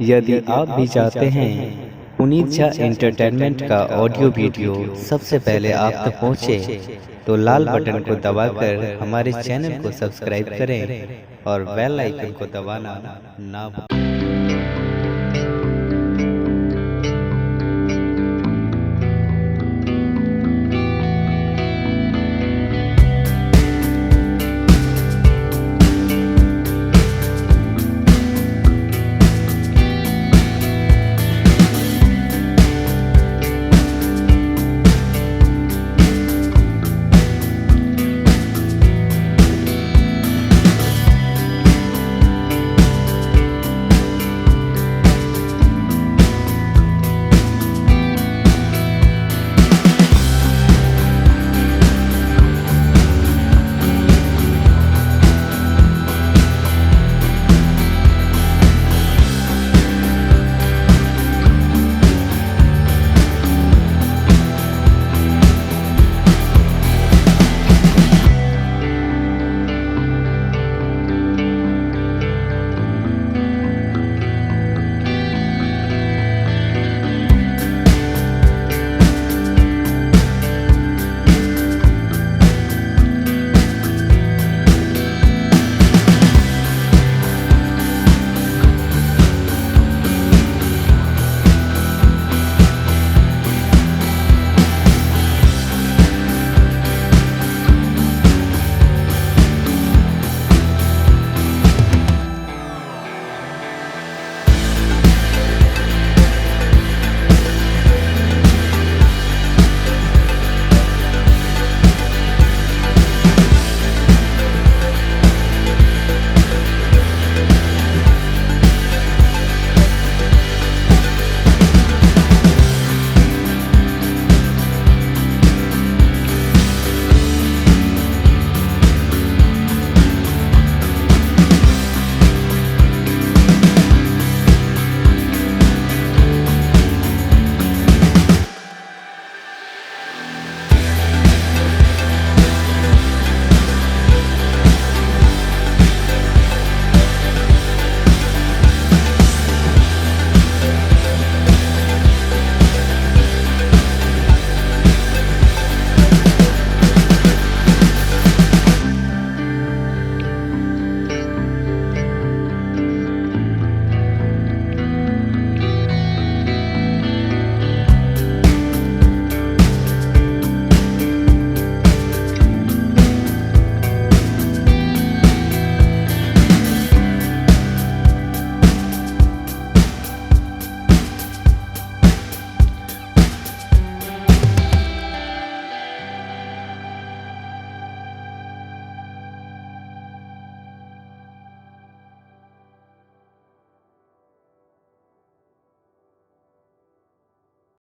यदि आप भी चाहते हैं पुनीत झा एंटरटेनमेंट का ऑडियो वीडियो सबसे पहले आप तक पहुंचे, तो लाल बटन को दबाकर हमारे चैनल को सब्सक्राइब करें और बेल आइकन को दबाना ना भूलें।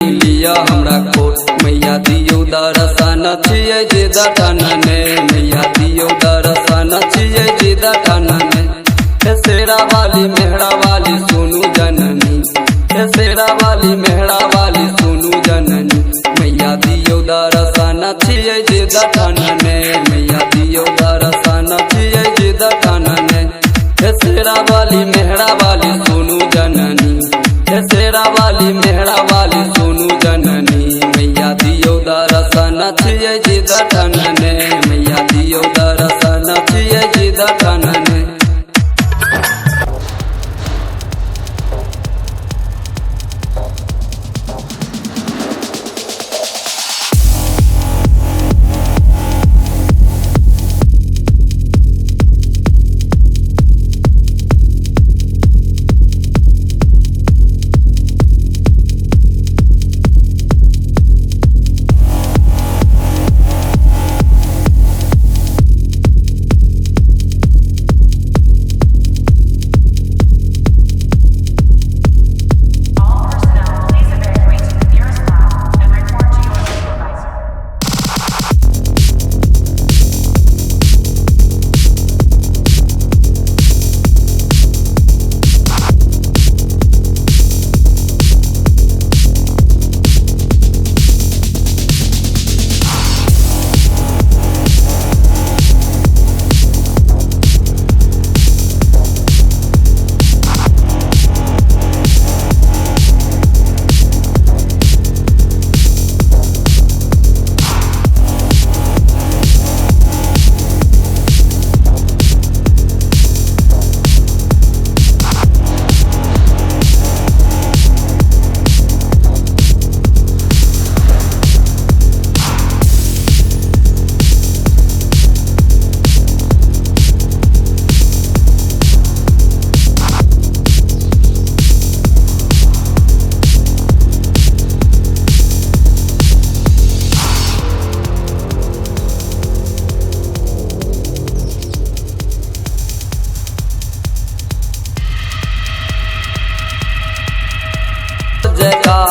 लिया हमरा कोट मैया दियो दरसन छियै जे दठनने मैया दियो दरसन छियै जे दठनने हे शेरा वाली मेहरा वाली सुनु जननी हे शेरा वाली मेहरा वाली सुनु जननी मैया दियो दरसन छियै जे दठनने मैया दियो दरसन छियै जे दठनने हे शेरा वाली मेहरा वाली सुनु जननी हे शेरा वाली मेहरा वाली सुनु जननी मैया दियो दरसन छियै जे दठनने मैया दियो दरसन छियै जे दठनने।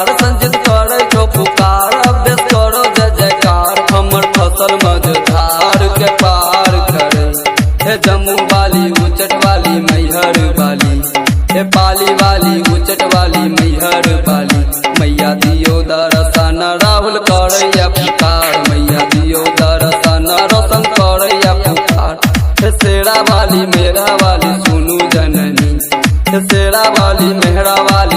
पुकार संजित करे छो पुकार अवधेश करो जय जयकार हमर फसल मझधार के पार करे हे जम्मू वाली उचट वाली मैहर वाली हे पाली वाली उचट वाली मैहर वाली मैया दियो दर्शन राहुल करैया पुकार मैया दियो दर्शन रोशन करैया पुकार हे शेरा वाली मेरा वाली सुनू जननी हे शेरा वाली मेहरा वाली